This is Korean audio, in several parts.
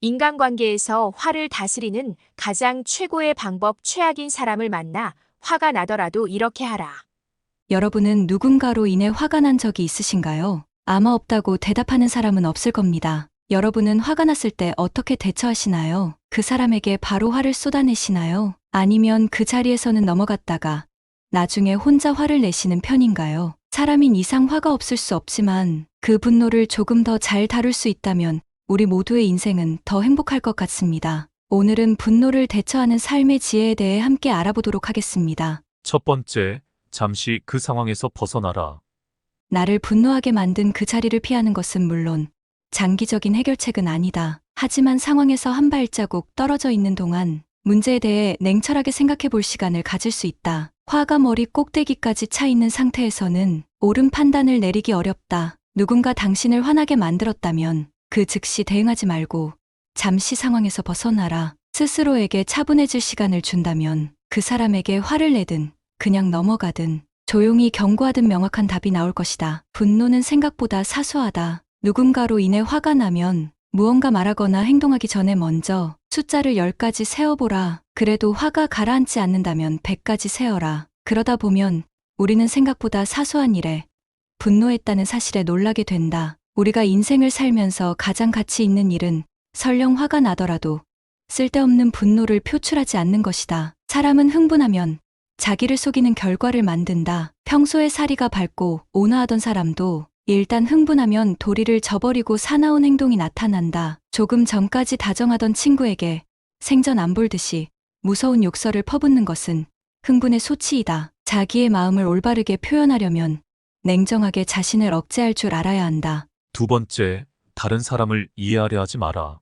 인간관계에서 화를 다스리는 가장 최고의 방법 최악인 사람을 만나 화가 나더라도 이렇게 하라. 여러분은 누군가로 인해 화가 난 적이 있으신가요? 아마 없다고 대답하는 사람은 없을 겁니다. 여러분은 화가 났을 때 어떻게 대처하시나요? 그 사람에게 바로 화를 쏟아내시나요? 아니면 그 자리에서는 넘어갔다가 나중에 혼자 화를 내시는 편인가요? 사람인 이상 화가 없을 수 없지만 그 분노를 조금 더 잘 다룰 수 있다면 우리 모두의 인생은 더 행복할 것 같습니다. 오늘은 분노를 대처하는 삶의 지혜에 대해 함께 알아보도록 하겠습니다. 첫 번째, 잠시 그 상황에서 벗어나라. 나를 분노하게 만든 그 자리를 피하는 것은 물론 장기적인 해결책은 아니다. 하지만 상황에서 한 발자국 떨어져 있는 동안 문제에 대해 냉철하게 생각해 볼 시간을 가질 수 있다. 화가 머리 꼭대기까지 차 있는 상태에서는 옳은 판단을 내리기 어렵다. 누군가 당신을 화나게 만들었다면 그 즉시 대응하지 말고 잠시 상황에서 벗어나라. 스스로에게 차분해질 시간을 준다면 그 사람에게 화를 내든 그냥 넘어가든 조용히 경고하든 명확한 답이 나올 것이다. 분노는 생각보다 사소하다. 누군가로 인해 화가 나면 무언가 말하거나 행동하기 전에 먼저 숫자를 10까지 세어보라. 그래도 화가 가라앉지 않는다면 100까지 세어라. 그러다 보면 우리는 생각보다 사소한 일에 분노했다는 사실에 놀라게 된다. 우리가 인생을 살면서 가장 가치 있는 일은 설령 화가 나더라도 쓸데없는 분노를 표출하지 않는 것이다. 사람은 흥분하면 자기를 속이는 결과를 만든다. 평소에 사리가 밝고 온화하던 사람도 일단 흥분하면 도리를 저버리고 사나운 행동이 나타난다. 조금 전까지 다정하던 친구에게 생전 안 볼듯이 무서운 욕설을 퍼붓는 것은 흥분의 소치이다. 자기의 마음을 올바르게 표현하려면 냉정하게 자신을 억제할 줄 알아야 한다. 두 번째, 다른 사람을 이해하려 하지 마라.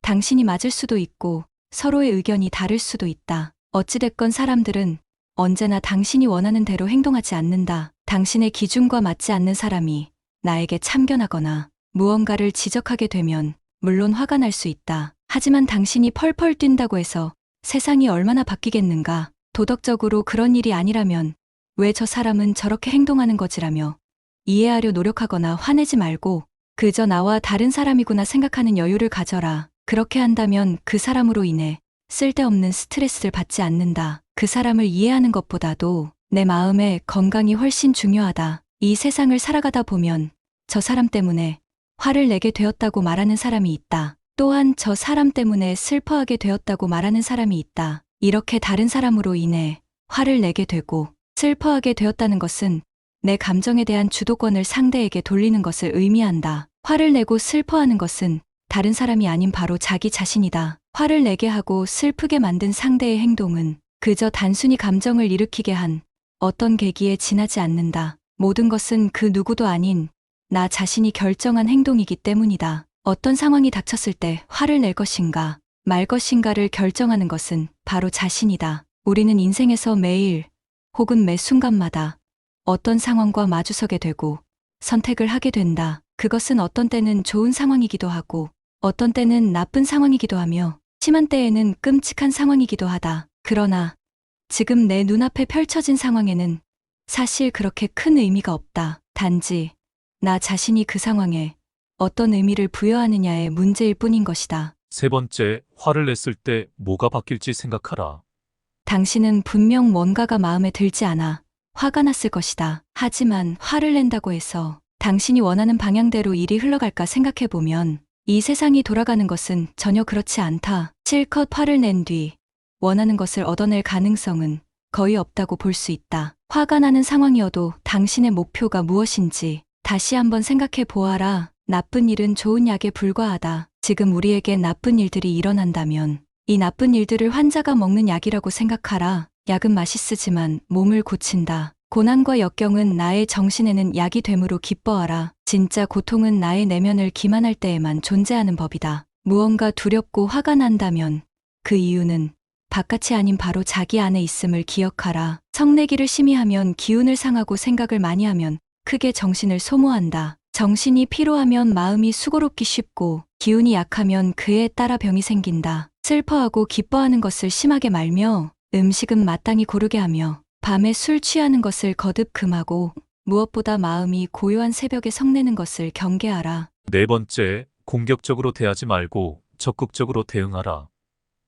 당신이 맞을 수도 있고 서로의 의견이 다를 수도 있다. 어찌됐건 사람들은 언제나 당신이 원하는 대로 행동하지 않는다. 당신의 기준과 맞지 않는 사람이 나에게 참견하거나 무언가를 지적하게 되면 물론 화가 날 수 있다. 하지만 당신이 펄펄 뛴다고 해서 세상이 얼마나 바뀌겠는가. 도덕적으로 그런 일이 아니라면 왜 저 사람은 저렇게 행동하는 거지라며 이해하려 노력하거나 화내지 말고 그저 나와 다른 사람이구나 생각하는 여유를 가져라. 그렇게 한다면 그 사람으로 인해 쓸데없는 스트레스를 받지 않는다. 그 사람을 이해하는 것보다도 내 마음의 건강이 훨씬 중요하다. 이 세상을 살아가다 보면 저 사람 때문에 화를 내게 되었다고 말하는 사람이 있다. 또한 저 사람 때문에 슬퍼하게 되었다고 말하는 사람이 있다. 이렇게 다른 사람으로 인해 화를 내게 되고 슬퍼하게 되었다는 것은 내 감정에 대한 주도권을 상대에게 돌리는 것을 의미한다. 화를 내고 슬퍼하는 것은 다른 사람이 아닌 바로 자기 자신이다. 화를 내게 하고 슬프게 만든 상대의 행동은 그저 단순히 감정을 일으키게 한 어떤 계기에 지나지 않는다. 모든 것은 그 누구도 아닌 나 자신이 결정한 행동이기 때문이다. 어떤 상황이 닥쳤을 때 화를 낼 것인가, 말 것인가를 결정하는 것은 바로 자신이다. 우리는 인생에서 매일 혹은 매 순간마다 어떤 상황과 마주서게 되고 선택을 하게 된다. 그것은 어떤 때는 좋은 상황이기도 하고 어떤 때는 나쁜 상황이기도 하며 심한 때에는 끔찍한 상황이기도 하다. 그러나 지금 내 눈앞에 펼쳐진 상황에는 사실 그렇게 큰 의미가 없다. 단지 나 자신이 그 상황에 어떤 의미를 부여하느냐의 문제일 뿐인 것이다. 세 번째, 화를 냈을 때 뭐가 바뀔지 생각하라. 당신은 분명 뭔가가 마음에 들지 않아 화가 났을 것이다. 하지만 화를 낸다고 해서 당신이 원하는 방향대로 일이 흘러갈까 생각해보면 이 세상이 돌아가는 것은 전혀 그렇지 않다. 실컷 화를 낸 뒤 원하는 것을 얻어낼 가능성은 거의 없다고 볼 수 있다. 화가 나는 상황이어도 당신의 목표가 무엇인지 다시 한번 생각해 보아라. 나쁜 일은 좋은 약에 불과하다. 지금 우리에게 나쁜 일들이 일어난다면 이 나쁜 일들을 환자가 먹는 약이라고 생각하라. 약은 맛있으지만 몸을 고친다. 고난과 역경은 나의 정신에는 약이 되므로 기뻐하라. 진짜 고통은 나의 내면을 기만할 때에만 존재하는 법이다. 무언가 두렵고 화가 난다면 그 이유는 바깥이 아닌 바로 자기 안에 있음을 기억하라. 성내기를 심히 하면 기운을 상하고 생각을 많이 하면 크게 정신을 소모한다. 정신이 피로하면 마음이 수고롭기 쉽고 기운이 약하면 그에 따라 병이 생긴다. 슬퍼하고 기뻐하는 것을 심하게 말며 음식은 마땅히 고르게 하며 밤에 술 취하는 것을 거듭 금하고 무엇보다 마음이 고요한 새벽에 성내는 것을 경계하라. 네 번째, 공격적으로 대하지 말고 적극적으로 대응하라.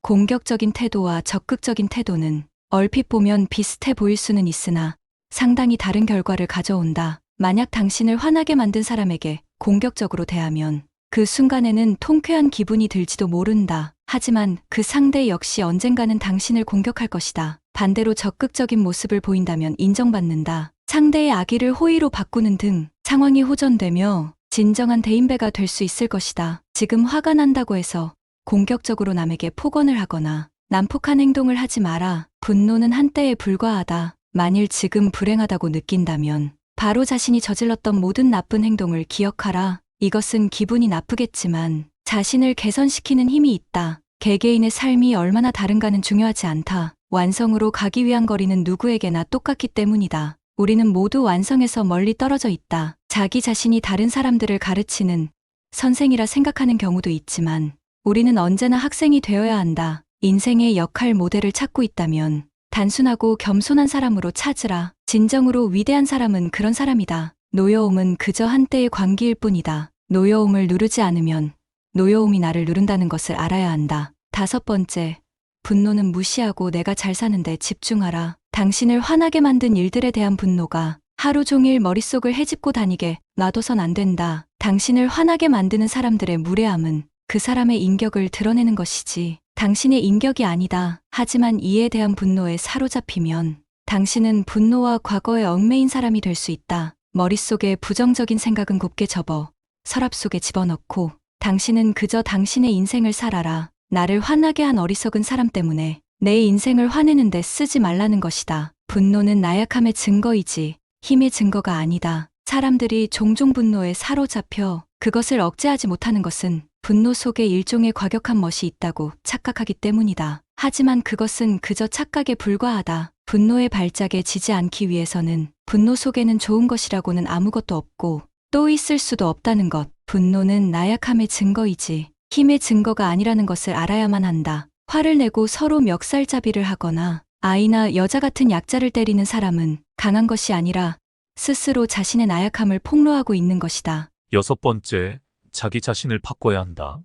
공격적인 태도와 적극적인 태도는 얼핏 보면 비슷해 보일 수는 있으나 상당히 다른 결과를 가져온다. 만약 당신을 화나게 만든 사람에게 공격적으로 대하면 그 순간에는 통쾌한 기분이 들지도 모른다. 하지만 그 상대 역시 언젠가는 당신을 공격할 것이다. 반대로 적극적인 모습을 보인다면 인정받는다. 상대의 악의를 호의로 바꾸는 등 상황이 호전되며 진정한 대인배가 될 수 있을 것이다. 지금 화가 난다고 해서 공격적으로 남에게 폭언을 하거나 난폭한 행동을 하지 마라. 분노는 한때에 불과하다. 만일 지금 불행하다고 느낀다면 바로 자신이 저질렀던 모든 나쁜 행동을 기억하라. 이것은 기분이 나쁘겠지만 자신을 개선시키는 힘이 있다. 개개인의 삶이 얼마나 다른가는 중요하지 않다. 완성으로 가기 위한 거리는 누구에게나 똑같기 때문이다. 우리는 모두 완성에서 멀리 떨어져 있다. 자기 자신이 다른 사람들을 가르치는 선생이라 생각하는 경우도 있지만 우리는 언제나 학생이 되어야 한다. 인생의 역할 모델을 찾고 있다면 단순하고 겸손한 사람으로 찾으라. 진정으로 위대한 사람은 그런 사람이다. 노여움은 그저 한때의 광기일 뿐이다. 노여움을 누르지 않으면 노여움이 나를 누른다는 것을 알아야 한다. 5번째, 분노는 무시하고 내가 잘 사는데 집중하라. 당신을 화나게 만든 일들에 대한 분노가 하루 종일 머릿속을 헤집고 다니게 놔둬선 안 된다. 당신을 화나게 만드는 사람들의 무례함은 그 사람의 인격을 드러내는 것이지 당신의 인격이 아니다. 하지만 이에 대한 분노에 사로잡히면 당신은 분노와 과거에 얽매인 사람이 될 수 있다. 머릿속에 부정적인 생각은 곱게 접어 서랍 속에 집어넣고 당신은 그저 당신의 인생을 살아라. 나를 화나게 한 어리석은 사람 때문에 내 인생을 화내는데 쓰지 말라는 것이다. 분노는 나약함의 증거이지 힘의 증거가 아니다. 사람들이 종종 분노에 사로잡혀 그것을 억제하지 못하는 것은 분노 속에 일종의 과격한 멋이 있다고 착각하기 때문이다. 하지만 그것은 그저 착각에 불과하다. 분노의 발작에 지지 않기 위해서는 분노 속에는 좋은 것이라고는 아무것도 없고 또 있을 수도 없다는 것. 분노는 나약함의 증거이지 힘의 증거가 아니라는 것을 알아야만 한다. 화를 내고 서로 멱살잡이를 하거나 아이나 여자 같은 약자를 때리는 사람은 강한 것이 아니라 스스로 자신의 나약함을 폭로하고 있는 것이다. 6번째, 자기 자신을 바꿔야 한다.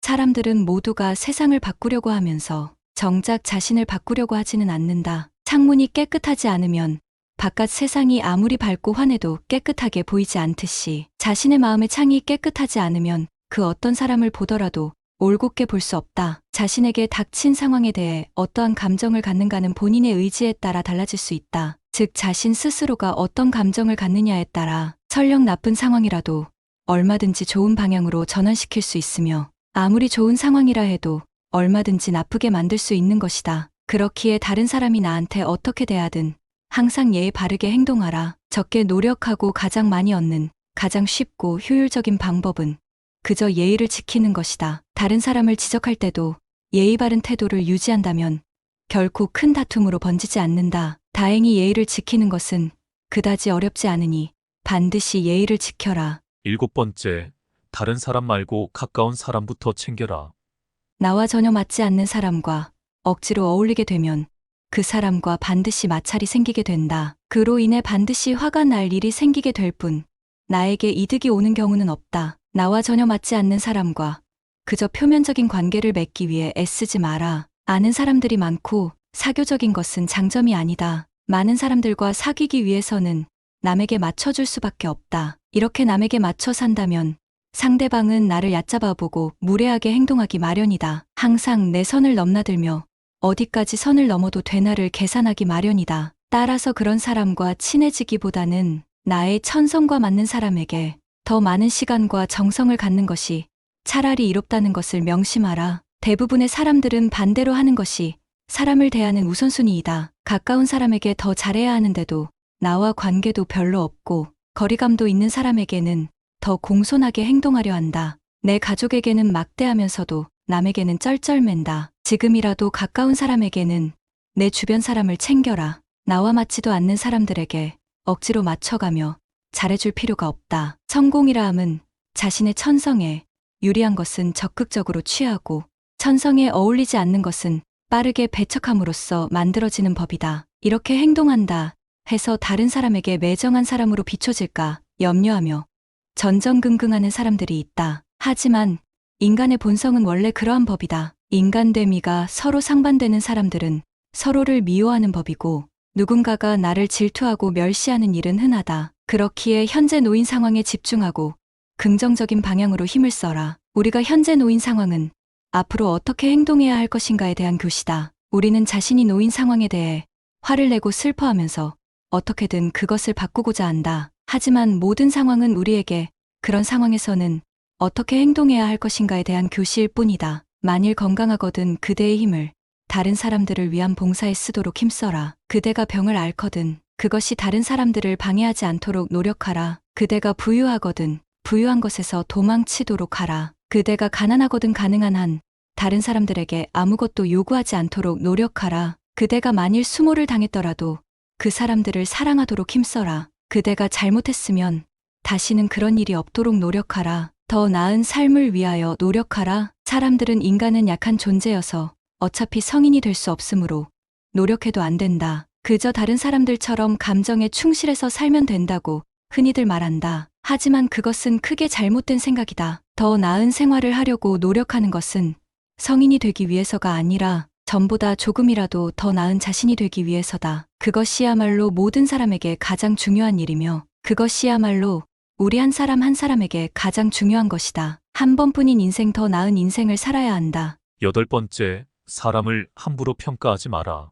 사람들은 모두가 세상을 바꾸려고 하면서 정작 자신을 바꾸려고 하지는 않는다. 창문이 깨끗하지 않으면 바깥 세상이 아무리 밝고 환해도 깨끗하게 보이지 않듯이 자신의 마음의 창이 깨끗하지 않으면 그 어떤 사람을 보더라도 올곧게 볼 수 없다. 자신에게 닥친 상황에 대해 어떠한 감정을 갖는가는 본인의 의지에 따라 달라질 수 있다. 즉 자신 스스로가 어떤 감정을 갖느냐에 따라 설령 나쁜 상황이라도 얼마든지 좋은 방향으로 전환시킬 수 있으며 아무리 좋은 상황이라 해도 얼마든지 나쁘게 만들 수 있는 것이다. 그렇기에 다른 사람이 나한테 어떻게 대하든 항상 예의 바르게 행동하라. 적게 노력하고 가장 많이 얻는 가장 쉽고 효율적인 방법은 그저 예의를 지키는 것이다. 다른 사람을 지적할 때도 예의 바른 태도를 유지한다면 결코 큰 다툼으로 번지지 않는다. 다행히 예의를 지키는 것은 그다지 어렵지 않으니 반드시 예의를 지켜라. 7번째, 다른 사람 말고 가까운 사람부터 챙겨라. 나와 전혀 맞지 않는 사람과 억지로 어울리게 되면 그 사람과 반드시 마찰이 생기게 된다. 그로 인해 반드시 화가 날 일이 생기게 될 뿐 나에게 이득이 오는 경우는 없다. 나와 전혀 맞지 않는 사람과 그저 표면적인 관계를 맺기 위해 애쓰지 마라. 아는 사람들이 많고 사교적인 것은 장점이 아니다. 많은 사람들과 사귀기 위해서는 남에게 맞춰줄 수밖에 없다. 이렇게 남에게 맞춰 산다면 상대방은 나를 얕잡아 보고 무례하게 행동하기 마련이다. 항상 내 선을 넘나들며 어디까지 선을 넘어도 되나를 계산하기 마련이다. 따라서 그런 사람과 친해지기보다는 나의 천성과 맞는 사람에게 더 많은 시간과 정성을 갖는 것이 차라리 이롭다는 것을 명심하라. 대부분의 사람들은 반대로 하는 것이 사람을 대하는 우선순위이다. 가까운 사람에게 더 잘해야 하는데도 나와 관계도 별로 없고 거리감도 있는 사람에게는 더 공손하게 행동하려 한다. 내 가족에게는 막대하면서도 남에게는 쩔쩔맨다. 지금이라도 가까운 사람에게는 내 주변 사람을 챙겨라. 나와 맞지도 않는 사람들에게 억지로 맞춰가며 잘해줄 필요가 없다. 성공이라 함은 자신의 천성에 유리한 것은 적극적으로 취하고 천성에 어울리지 않는 것은 빠르게 배척함으로써 만들어지는 법이다. 이렇게 행동한다 해서 다른 사람에게 매정한 사람으로 비춰질까 염려하며 전전긍긍하는 사람들이 있다. 하지만 인간의 본성은 원래 그러한 법이다. 인간됨이가 서로 상반되는 사람들은 서로를 미워하는 법이고 누군가가 나를 질투하고 멸시하는 일은 흔하다. 그렇기에 현재 놓인 상황에 집중하고 긍정적인 방향으로 힘을 써라. 우리가 현재 놓인 상황은 앞으로 어떻게 행동해야 할 것인가에 대한 교시다. 우리는 자신이 놓인 상황에 대해 화를 내고 슬퍼하면서 어떻게든 그것을 바꾸고자 한다. 하지만 모든 상황은 우리에게 그런 상황에서는 어떻게 행동해야 할 것인가에 대한 교시일 뿐이다. 만일 건강하거든 그대의 힘을 다른 사람들을 위한 봉사에 쓰도록 힘써라. 그대가 병을 앓거든 그것이 다른 사람들을 방해하지 않도록 노력하라. 그대가 부유하거든 부유한 것에서 도망치도록 하라. 그대가 가난하거든 가능한 한 다른 사람들에게 아무것도 요구하지 않도록 노력하라. 그대가 만일 수모를 당했더라도 그 사람들을 사랑하도록 힘써라. 그대가 잘못했으면 다시는 그런 일이 없도록 노력하라. 더 나은 삶을 위하여 노력하라. 사람들은 인간은 약한 존재여서 어차피 성인이 될 수 없으므로 노력해도 안 된다. 그저 다른 사람들처럼 감정에 충실해서 살면 된다고 흔히들 말한다. 하지만 그것은 크게 잘못된 생각이다. 더 나은 생활을 하려고 노력하는 것은 성인이 되기 위해서가 아니라 전보다 조금이라도 더 나은 자신이 되기 위해서다. 그것이야말로 모든 사람에게 가장 중요한 일이며 그것이야말로 우리 한 사람 한 사람에게 가장 중요한 것이다. 한 번뿐인 인생 더 나은 인생을 살아야 한다. 8번째, 사람을 함부로 평가하지 마라.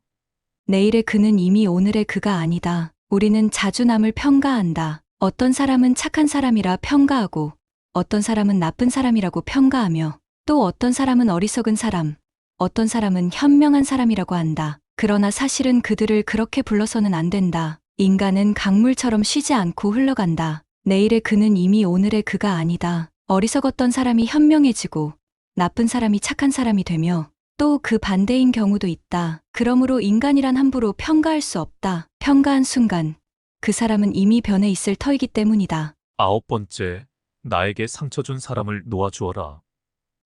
내일의 그는 이미 오늘의 그가 아니다. 우리는 자주 남을 평가한다. 어떤 사람은 착한 사람이라 평가하고 어떤 사람은 나쁜 사람이라고 평가하며 또 어떤 사람은 어리석은 사람, 어떤 사람은 현명한 사람이라고 한다. 그러나 사실은 그들을 그렇게 불러서는 안 된다. 인간은 강물처럼 쉬지 않고 흘러간다. 내일의 그는 이미 오늘의 그가 아니다. 어리석었던 사람이 현명해지고 나쁜 사람이 착한 사람이 되며 또 그 반대인 경우도 있다. 그러므로 인간이란 함부로 평가할 수 없다. 평가한 순간 그 사람은 이미 변해 있을 터이기 때문이다. 9번째, 나에게 상처 준 사람을 놓아주어라.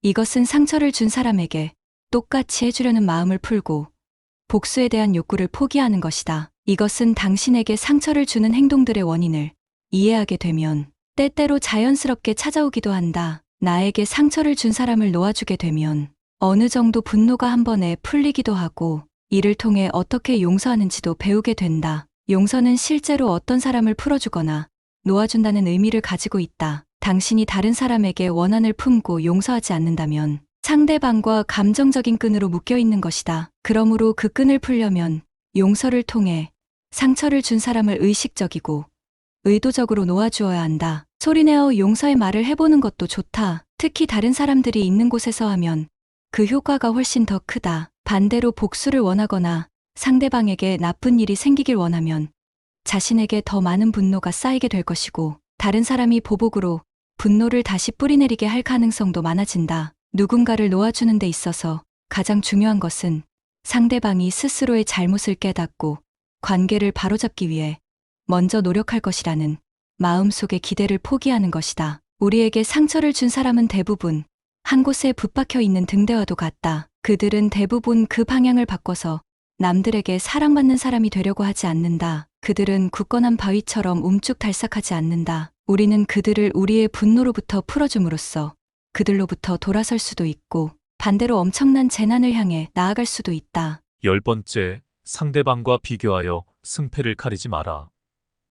이것은 상처를 준 사람에게 똑같이 해주려는 마음을 풀고 복수에 대한 욕구를 포기하는 것이다. 이것은 당신에게 상처를 주는 행동들의 원인을 이해하게 되면 때때로 자연스럽게 찾아오기도 한다. 나에게 상처를 준 사람을 놓아주게 되면 어느 정도 분노가 한 번에 풀리기도 하고 이를 통해 어떻게 용서하는지도 배우게 된다. 용서는 실제로 어떤 사람을 풀어주거나 놓아준다는 의미를 가지고 있다. 당신이 다른 사람에게 원한을 품고 용서하지 않는다면 상대방과 감정적인 끈으로 묶여 있는 것이다. 그러므로 그 끈을 풀려면 용서를 통해 상처를 준 사람을 의식적이고 의도적으로 놓아주어야 한다. 소리내어 용서의 말을 해보는 것도 좋다. 특히 다른 사람들이 있는 곳에서 하면 그 효과가 훨씬 더 크다. 반대로 복수를 원하거나 상대방에게 나쁜 일이 생기길 원하면 자신에게 더 많은 분노가 쌓이게 될 것이고 다른 사람이 보복으로 분노를 다시 뿌리내리게 할 가능성도 많아진다. 누군가를 놓아주는 데 있어서 가장 중요한 것은 상대방이 스스로의 잘못을 깨닫고 관계를 바로잡기 위해 먼저 노력할 것이라는 마음속의 기대를 포기하는 것이다. 우리에게 상처를 준 사람은 대부분 한 곳에 붙박혀 있는 등대와도 같다. 그들은 대부분 그 방향을 바꿔서 남들에게 사랑받는 사람이 되려고 하지 않는다. 그들은 굳건한 바위처럼 움쭉달싹하지 않는다. 우리는 그들을 우리의 분노로부터 풀어줌으로써 그들로부터 돌아설 수도 있고 반대로 엄청난 재난을 향해 나아갈 수도 있다. 10번째, 상대방과 비교하여 승패를 가리지 마라.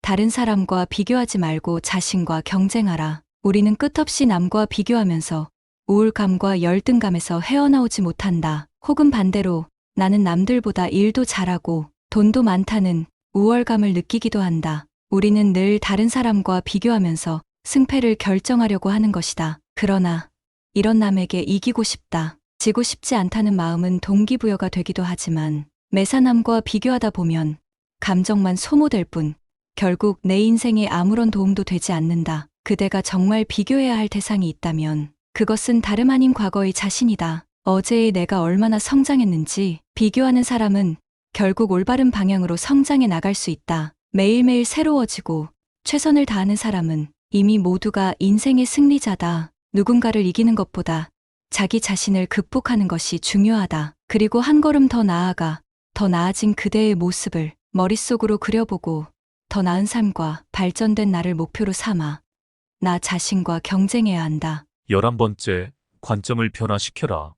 다른 사람과 비교하지 말고 자신과 경쟁하라. 우리는 끝없이 남과 비교하면서 우울감과 열등감에서 헤어나오지 못한다. 혹은 반대로 나는 남들보다 일도 잘하고 돈도 많다는 우월감을 느끼기도 한다. 우리는 늘 다른 사람과 비교하면서 승패를 결정하려고 하는 것이다. 그러나 이런 남에게 이기고 싶다, 지고 싶지 않다는 마음은 동기부여가 되기도 하지만 매사 남과 비교하다 보면 감정만 소모될 뿐 결국 내 인생에 아무런 도움도 되지 않는다. 그대가 정말 비교해야 할 대상이 있다면 그것은 다름 아닌 과거의 자신이다. 어제의 내가 얼마나 성장했는지 비교하는 사람은 결국 올바른 방향으로 성장해 나갈 수 있다. 매일매일 새로워지고 최선을 다하는 사람은 이미 모두가 인생의 승리자다. 누군가를 이기는 것보다 자기 자신을 극복하는 것이 중요하다. 그리고 한 걸음 더 나아가 더 나아진 그대의 모습을 머릿속으로 그려보고 더 나은 삶과 발전된 나를 목표로 삼아 나 자신과 경쟁해야 한다. 11번째, 관점을 변화시켜라.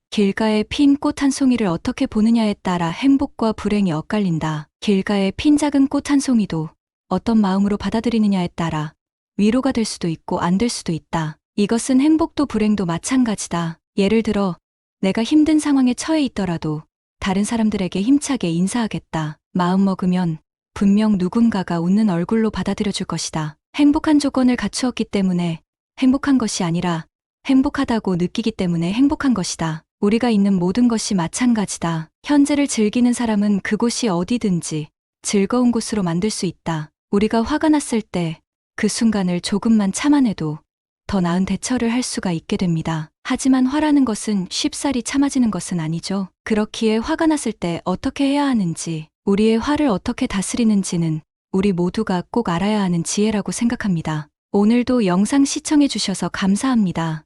길가에 핀 꽃 한 송이를 어떻게 보느냐에 따라 행복과 불행이 엇갈린다. 길가에 핀 작은 꽃 한 송이도 어떤 마음으로 받아들이느냐에 따라 위로가 될 수도 있고 안 될 수도 있다. 이것은 행복도 불행도 마찬가지다. 예를 들어 내가 힘든 상황에 처해 있더라도 다른 사람들에게 힘차게 인사하겠다. 마음 먹으면 분명 누군가가 웃는 얼굴로 받아들여 줄 것이다. 행복한 조건을 갖추었기 때문에 행복한 것이 아니라 행복하다고 느끼기 때문에 행복한 것이다. 우리가 있는 모든 것이 마찬가지다. 현재를 즐기는 사람은 그곳이 어디든지 즐거운 곳으로 만들 수 있다. 우리가 화가 났을 때 그 순간을 조금만 참아내도 더 나은 대처를 할 수가 있게 됩니다. 하지만 화라는 것은 쉽사리 참아지는 것은 아니죠. 그렇기에 화가 났을 때 어떻게 해야 하는지, 우리의 화를 어떻게 다스리는지는 우리 모두가 꼭 알아야 하는 지혜라고 생각합니다. 오늘도 영상 시청해 주셔서 감사합니다.